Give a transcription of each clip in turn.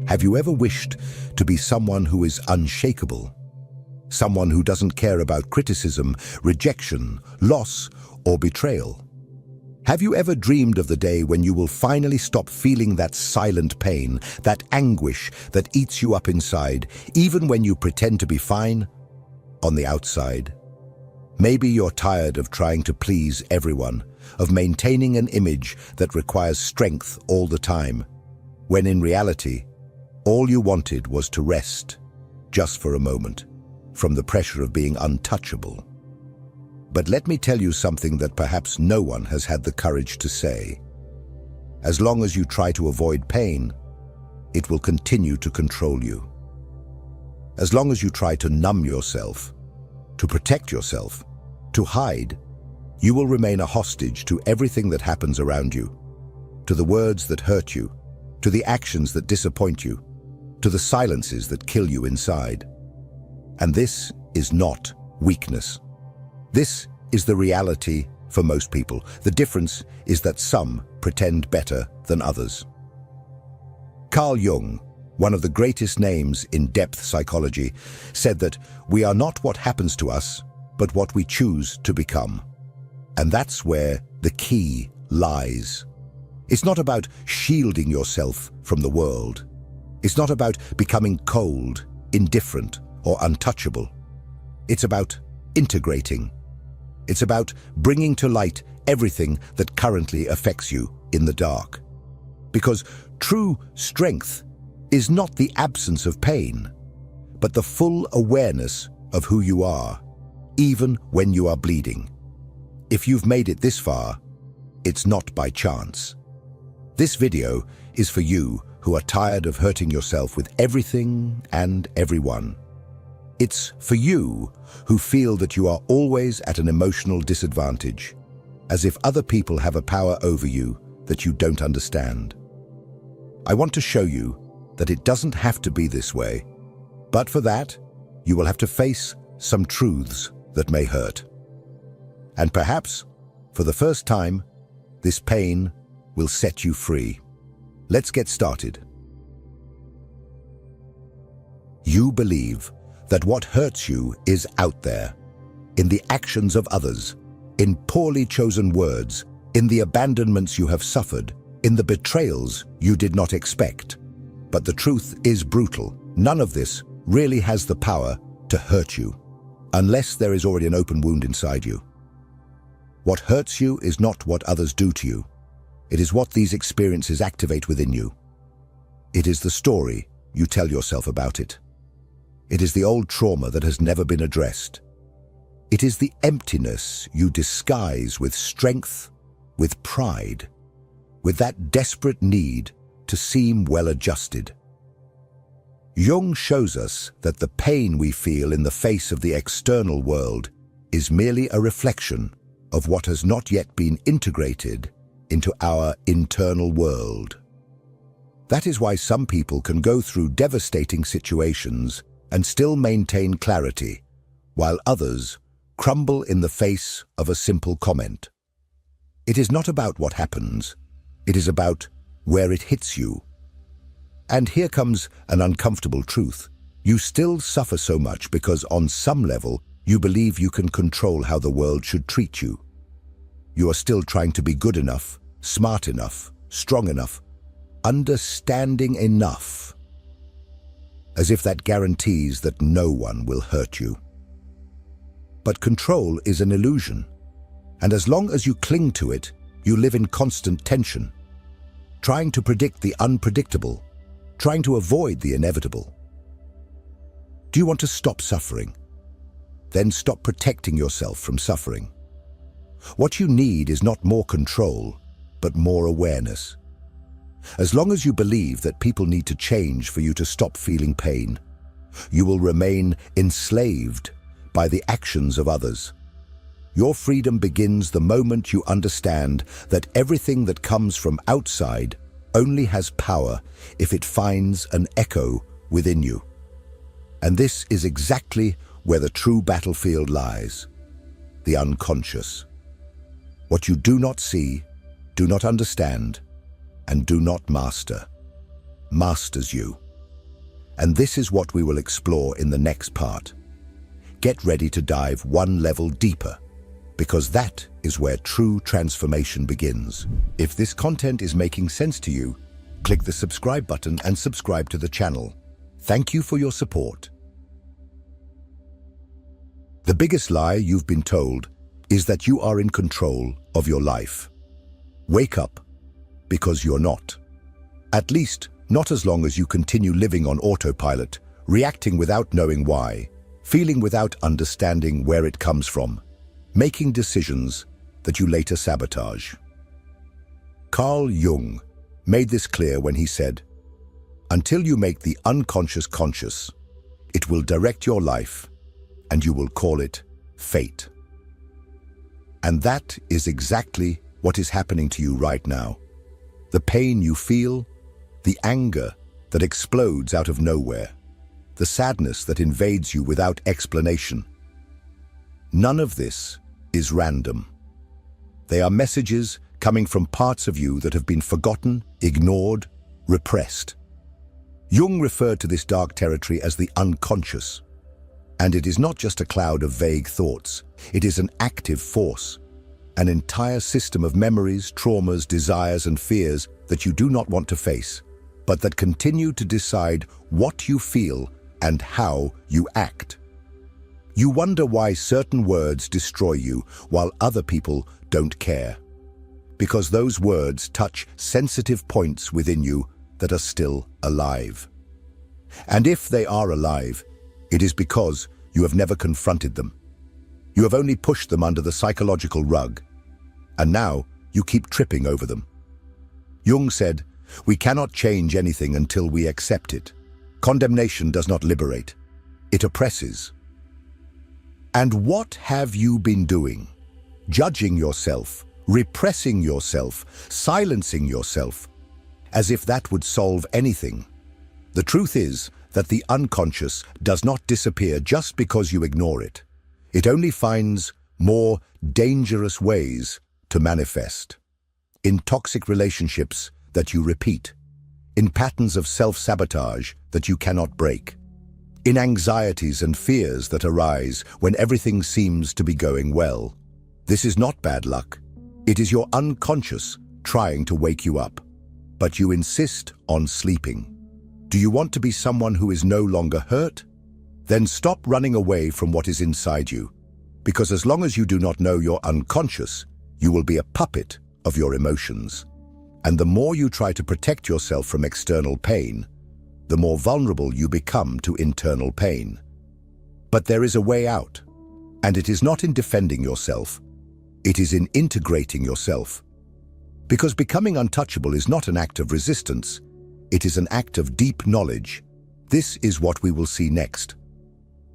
Have you ever wished to be someone who is unshakable? Someone who doesn't care about criticism, rejection, loss, or betrayal? Have you ever dreamed of the day when you will finally stop feeling that silent pain, that anguish that eats you up inside, even when you pretend to be fine on the outside? Maybe you're tired of trying to please everyone, of maintaining an image that requires strength all the time, when in reality, all you wanted was to rest, just for a moment, from the pressure of being untouchable. But let me tell you something that perhaps no one has had the courage to say. As long as you try to avoid pain, it will continue to control you. As long as you try to numb yourself, to protect yourself, to hide, you will remain a hostage to everything that happens around you, to the words that hurt you, to the actions that disappoint you, to the silences that kill you inside. And this is not weakness. This is the reality for most people. The difference is that some pretend better than others. Carl Jung, one of the greatest names in depth psychology, said that we are not what happens to us, but what we choose to become. And that's where the key lies. It's not about shielding yourself from the world. It's not about becoming cold, indifferent, or untouchable. It's about integrating. It's about bringing to light everything that currently affects you in the dark. Because true strength is not the absence of pain, but the full awareness of who you are, even when you are bleeding. If you've made it this far, it's not by chance. This video is for you who are tired of hurting yourself with everything and everyone. It's for you who feel that you are always at an emotional disadvantage, as if other people have a power over you that you don't understand. I want to show you that it doesn't have to be this way, but for that, you will have to face some truths that may hurt. And perhaps, for the first time, this pain will set you free. Let's get started. You believe that what hurts you is out there, in the actions of others, in poorly chosen words, in the abandonments you have suffered, in the betrayals you did not expect. But the truth is brutal. None of this really has the power to hurt you, unless there is already an open wound inside you. What hurts you is not what others do to you. It is what these experiences activate within you. It is the story you tell yourself about it. It is the old trauma that has never been addressed. It is the emptiness you disguise with strength, with pride, with that desperate need to seem well-adjusted. Jung shows us that the pain we feel in the face of the external world is merely a reflection of what has not yet been integrated into our internal world. That is why some people can go through devastating situations and still maintain clarity, while others crumble in the face of a simple comment. It is not about what happens, it is about where it hits you. And here comes an uncomfortable truth. You still suffer so much because on some level you believe you can control how the world should treat you. You are still trying to be good enough, smart enough, strong enough, understanding enough, as if that guarantees that no one will hurt you. But control is an illusion, and as long as you cling to it, you live in constant tension, trying to predict the unpredictable, trying to avoid the inevitable. Do you want to stop suffering? Then stop protecting yourself from suffering. What you need is not more control, but more awareness. As long as you believe that people need to change for you to stop feeling pain, you will remain enslaved by the actions of others. Your freedom begins the moment you understand that everything that comes from outside only has power if it finds an echo within you. And this is exactly where the true battlefield lies, the unconscious. What you do not see, do not understand, and do not master, masters you. And this is what we will explore in the next part. Get ready to dive one level deeper, because that is where true transformation begins. If this content is making sense to you, click the subscribe button and subscribe to the channel. Thank you for your support. The biggest lie you've been told is that you are in control of your life. Wake up, because you're not. At least, not as long as you continue living on autopilot, reacting without knowing why, feeling without understanding where it comes from, making decisions that you later sabotage. Carl Jung made this clear when he said, "Until you make the unconscious conscious, it will direct your life, and you will call it fate." And that is exactly what is happening to you right now. The pain you feel, the anger that explodes out of nowhere, the sadness that invades you without explanation. None of this is random. They are messages coming from parts of you that have been forgotten, ignored, repressed. Jung referred to this dark territory as the unconscious. And it is not just a cloud of vague thoughts. It is an active force, an entire system of memories, traumas, desires, and fears that you do not want to face, but that continue to decide what you feel and how you act. You wonder why certain words destroy you while other people don't care. Because those words touch sensitive points within you that are still alive. And if they are alive, it is because you have never confronted them. You have only pushed them under the psychological rug, and now you keep tripping over them. Jung said, "We cannot change anything until we accept it. Condemnation does not liberate, it oppresses." And what have you been doing? Judging yourself, repressing yourself, silencing yourself, as if that would solve anything. The truth is that the unconscious does not disappear just because you ignore it. It only finds more dangerous ways to manifest. In toxic relationships that you repeat, in patterns of self-sabotage that you cannot break, in anxieties and fears that arise when everything seems to be going well. This is not bad luck. It is your unconscious trying to wake you up, but you insist on sleeping. Do you want to be someone who is no longer hurt? Then stop running away from what is inside you, because as long as you do not know your unconscious, you will be a puppet of your emotions. And the more you try to protect yourself from external pain, the more vulnerable you become to internal pain. But there is a way out, and it is not in defending yourself. It is in integrating yourself. Because becoming untouchable is not an act of resistance, it is an act of deep knowledge. This is what we will see next.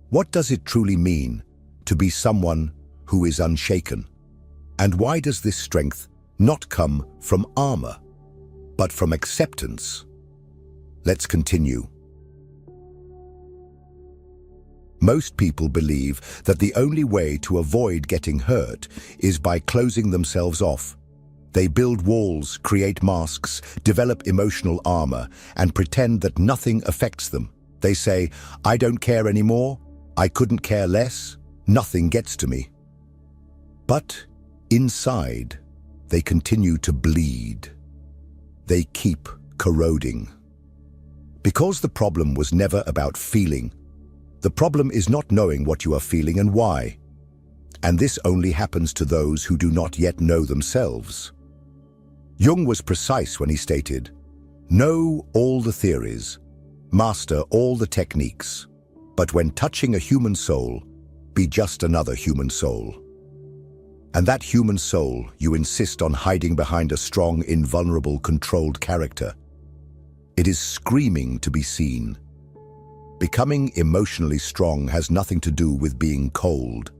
What does it truly mean to be someone who is unshaken? And why does this strength not come from armor, but from acceptance? Let's continue. Most people believe that the only way to avoid getting hurt is by closing themselves off. They build walls, create masks, develop emotional armor, and pretend that nothing affects them. They say, "I don't care anymore, I couldn't care less, nothing gets to me." But inside, they continue to bleed. They keep corroding. Because the problem was never about feeling. The problem is not knowing what you are feeling and why. And this only happens to those who do not yet know themselves. Jung was precise when he stated, "Know all the theories, master all the techniques, but when touching a human soul, be just another human soul." And that human soul you insist on hiding behind a strong, invulnerable, controlled character. It is screaming to be seen. Becoming emotionally strong has nothing to do with being cold.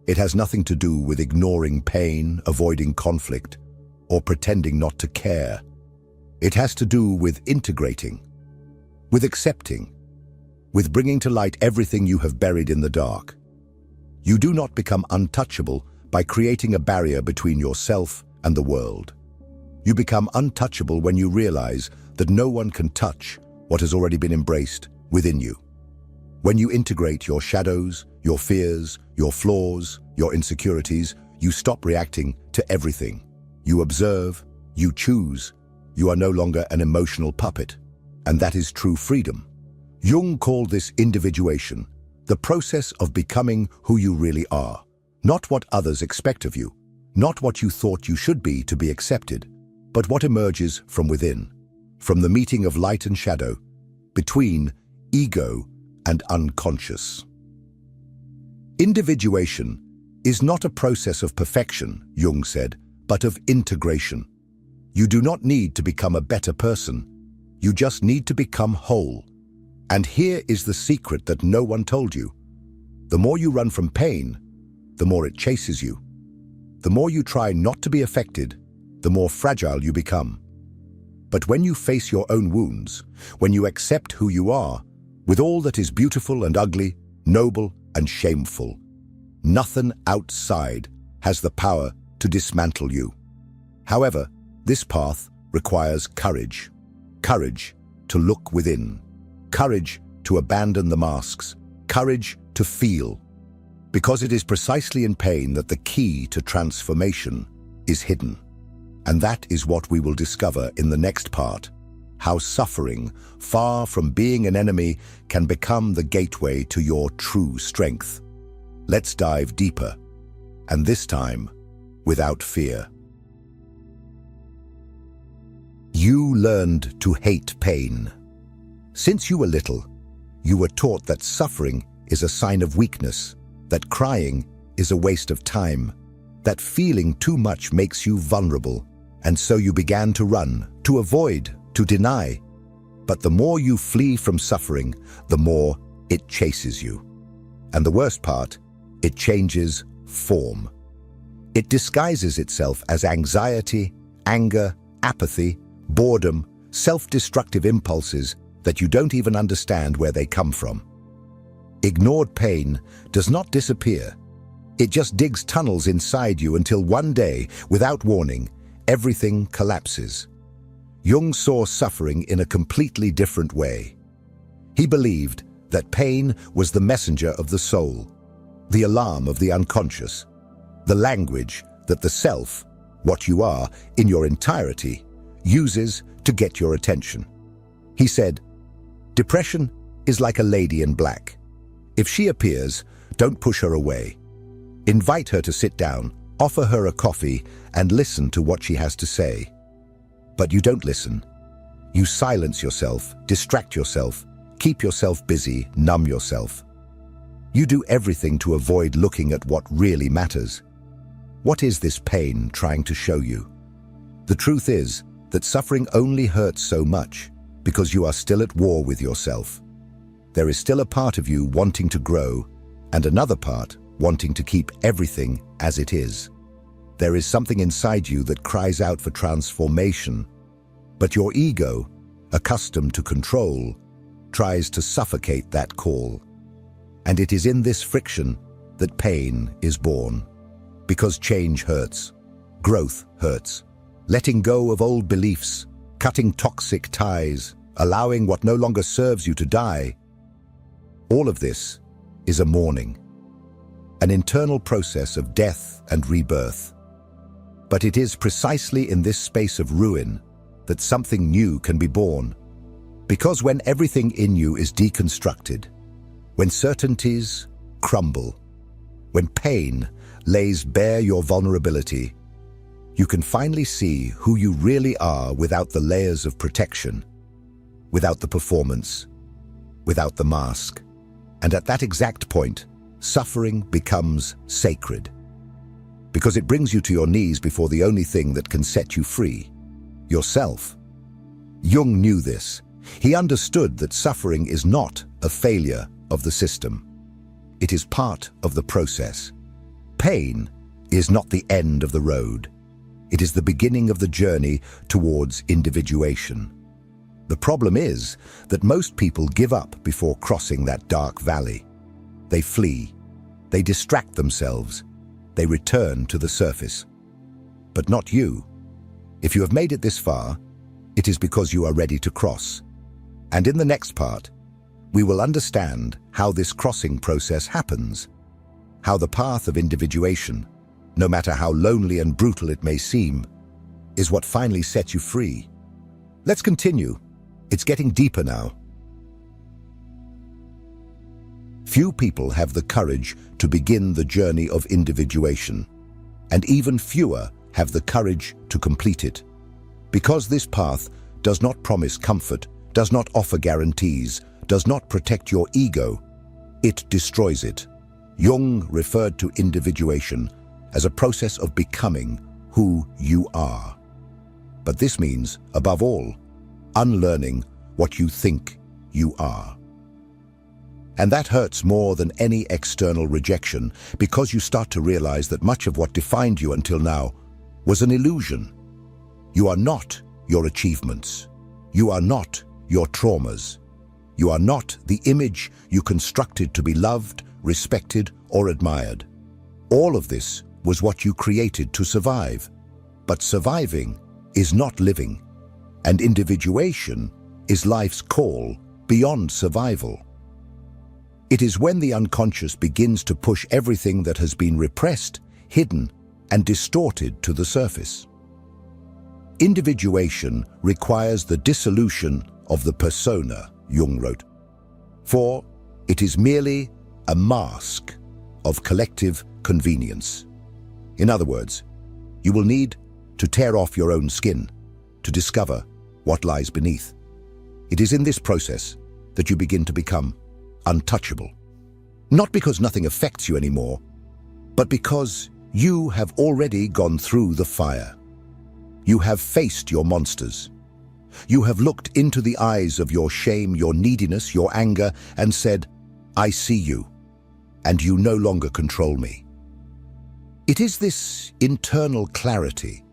It has nothing to do with ignoring pain, avoiding conflict, or pretending not to care. It has to do with integrating, with accepting, with bringing to light everything you have buried in the dark. You do not become untouchable by creating a barrier between yourself and the world. You become untouchable when you realize that no one can touch what has already been embraced within you. When you integrate your shadows, your fears, your flaws, your insecurities, you stop reacting to everything. You observe, you choose. You are no longer an emotional puppet. And that is true freedom. Jung called this individuation, the process of becoming who you really are. Not what others expect of you, not what you thought you should be to be accepted, but what emerges from within, from the meeting of light and shadow, between ego and unconscious. Individuation is not a process of perfection, Jung said, but of integration. You do not need to become a better person. You just need to become whole. And here is the secret that no one told you. The more you run from pain, the more it chases you. The more you try not to be affected, the more fragile you become. But when you face your own wounds, when you accept who you are, with all that is beautiful and ugly, noble and shameful, nothing outside has the power to dismantle you. However, this path requires courage. Courage to look within. Courage to abandon the masks. Courage to feel. Because it is precisely in pain that the key to transformation is hidden. And that is what we will discover in the next part. How suffering, far from being an enemy, can become the gateway to your true strength. Let's dive deeper, and this time, without fear. You learned to hate pain. Since you were little, you were taught that suffering is a sign of weakness, that crying is a waste of time, that feeling too much makes you vulnerable, and so you began to run, to avoid, to deny. But the more you flee from suffering, the more it chases you. And the worst part, it changes form. It disguises itself as anxiety, anger, apathy, boredom, self-destructive impulses that you don't even understand where they come from. Ignored pain does not disappear. It just digs tunnels inside you until one day, without warning, everything collapses. Jung saw suffering in a completely different way. He believed that pain was the messenger of the soul, the alarm of the unconscious, the language that the self, what you are in your entirety, uses to get your attention. He said, "Depression is like a lady in black. If she appears, don't push her away. Invite her to sit down, offer her a coffee, and listen to what she has to say. But you don't listen. You silence yourself, distract yourself, keep yourself busy, numb yourself. You do everything to avoid looking at what really matters. What is this pain trying to show you? The truth is that suffering only hurts so much because you are still at war with yourself. There is still a part of you wanting to grow and another part wanting to keep everything as it is. There is something inside you that cries out for transformation, but your ego, accustomed to control, tries to suffocate that call. And it is in this friction that pain is born. Because change hurts, growth hurts. Letting go of old beliefs, cutting toxic ties, allowing what no longer serves you to die. All of this is a mourning, an internal process of death and rebirth. But it is precisely in this space of ruin that something new can be born. Because when everything in you is deconstructed, when certainties crumble, when pain lays bare your vulnerability, you can finally see who you really are without the layers of protection, without the performance, without the mask. And at that exact point, suffering becomes sacred. Because it brings you to your knees before the only thing that can set you free, yourself. Jung knew this. He understood that suffering is not a failure of the system. It is part of the process. Pain is not the end of the road. It is the beginning of the journey towards individuation. The problem is that most people give up before crossing that dark valley. They flee, they distract themselves, they return to the surface. But not you. If you have made it this far, it is because you are ready to cross. And in the next part, we will understand how this crossing process happens, how the path of individuation, no matter how lonely and brutal it may seem, is what finally sets you free. Let's continue. It's getting deeper now. Few people have the courage to begin the journey of individuation, and even fewer have the courage to complete it. Because this path does not promise comfort, does not offer guarantees, does not protect your ego, it destroys it. Jung referred to individuation as a process of becoming who you are. But this means, above all, unlearning what you think you are. And that hurts more than any external rejection, because you start to realize that much of what defined you until now was an illusion. You are not your achievements. You are not your traumas. You are not the image you constructed to be loved, respected, or admired. All of this was what you created to survive. But surviving is not living, and individuation is life's call beyond survival. It is when the unconscious begins to push everything that has been repressed, hidden, and distorted to the surface. Individuation requires the dissolution of the persona, Jung wrote, for it is merely a mask of collective convenience. In other words, you will need to tear off your own skin to discover what lies beneath. It is in this process that you begin to become untouchable. Not because nothing affects you anymore, but because you have already gone through the fire. You have faced your monsters. You have looked into the eyes of your shame, your neediness, your anger, and said, "I see you, and you no longer control me." It is this internal clarity,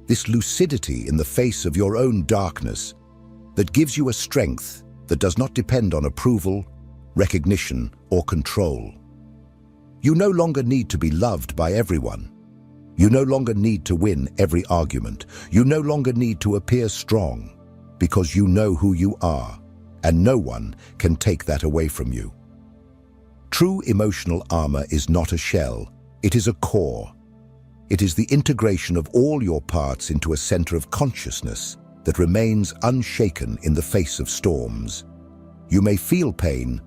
this lucidity in the face of your own darkness, that gives you a strength that does not depend on approval, recognition, or control. You no longer need to be loved by everyone. You no longer need to win every argument. You no longer need to appear strong, because you know who you are, and no one can take that away from you. True emotional armor is not a shell, it is a core. It is the integration of all your parts into a center of consciousness that remains unshaken in the face of storms. You may feel pain,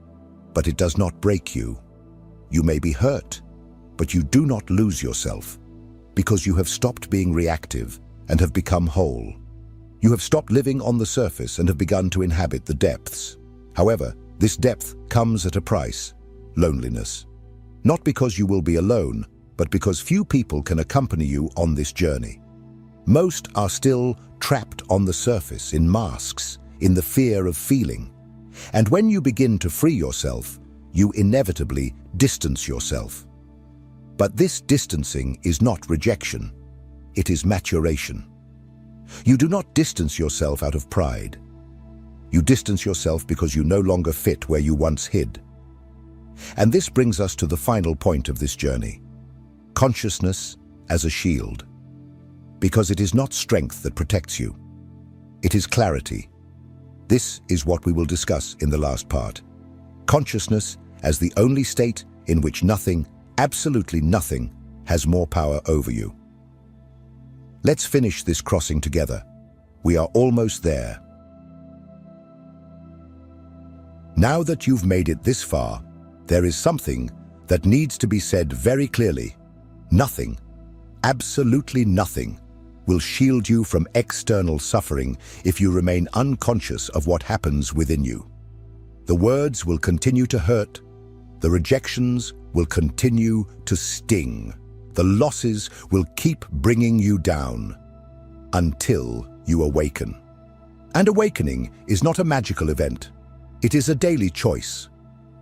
but it does not break you. You may be hurt, but you do not lose yourself, because you have stopped being reactive and have become whole. You have stopped living on the surface and have begun to inhabit the depths. However, this depth comes at a price: loneliness. Not because you will be alone, but because few people can accompany you on this journey. Most are still trapped on the surface, in masks, in the fear of feeling. And when you begin to free yourself, you inevitably distance yourself. But this distancing is not rejection. It is maturation. You do not distance yourself out of pride. You distance yourself because you no longer fit where you once hid. And this brings us to the final point of this journey: consciousness as a shield. Because it is not strength that protects you. It is clarity. This is what we will discuss in the last part. Consciousness as the only state in which nothing, absolutely nothing, has more power over you. Let's finish this crossing together. We are almost there. Now that you've made it this far, there is something that needs to be said very clearly. Nothing, absolutely nothing, will shield you from external suffering if you remain unconscious of what happens within you. The words will continue to hurt. The rejections will continue to sting. The losses will keep bringing you down until you awaken. And awakening is not a magical event. It is a daily choice.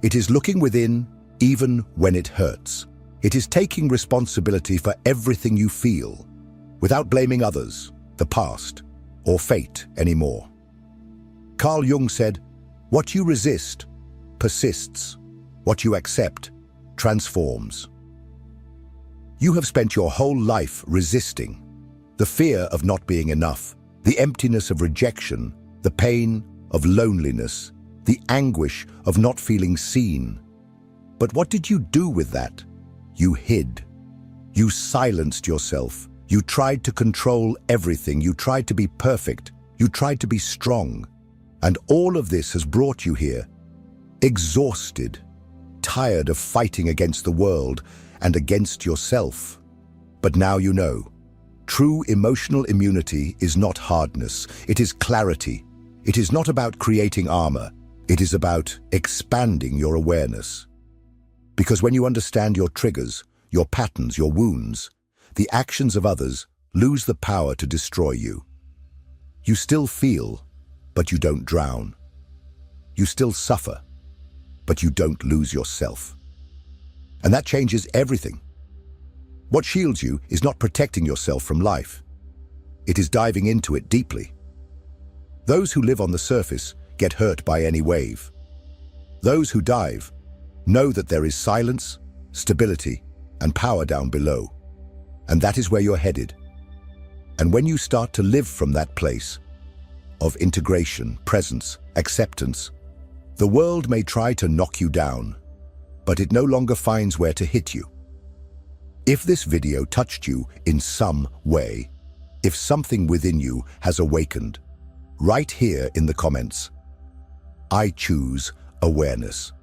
It is looking within even when it hurts. It is taking responsibility for everything you feel, without blaming others, the past, or fate anymore. Carl Jung said, "What you resist persists. What you accept transforms." You have spent your whole life resisting. The fear of not being enough, the emptiness of rejection, the pain of loneliness, the anguish of not feeling seen. But what did you do with that? You hid. You silenced yourself. You tried to control everything. You tried to be perfect. You tried to be strong. And all of this has brought you here, exhausted, tired of fighting against the world and against yourself. But now you know. True emotional immunity is not hardness. It is clarity. It is not about creating armor. It is about expanding your awareness. Because when you understand your triggers, your patterns, your wounds, the actions of others lose the power to destroy you. You still feel, but you don't drown. You still suffer, but you don't lose yourself. And that changes everything. What shields you is not protecting yourself from life. It is diving into it deeply. Those who live on the surface get hurt by any wave. Those who dive know that there is silence, stability, and power down below. And that is where you're headed. And when you start to live from that place of integration, presence, acceptance, the world may try to knock you down, but it no longer finds where to hit you. If this video touched you in some way, if something within you has awakened, write here in the comments, "I choose awareness."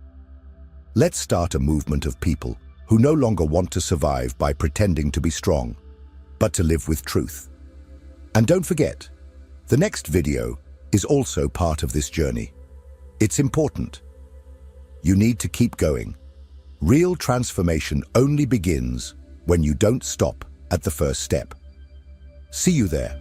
Let's start a movement of people who no longer want to survive by pretending to be strong, but to live with truth. And don't forget, the next video is also part of this journey. It's important. You need to keep going. Real transformation only begins when you don't stop at the first step. See you there.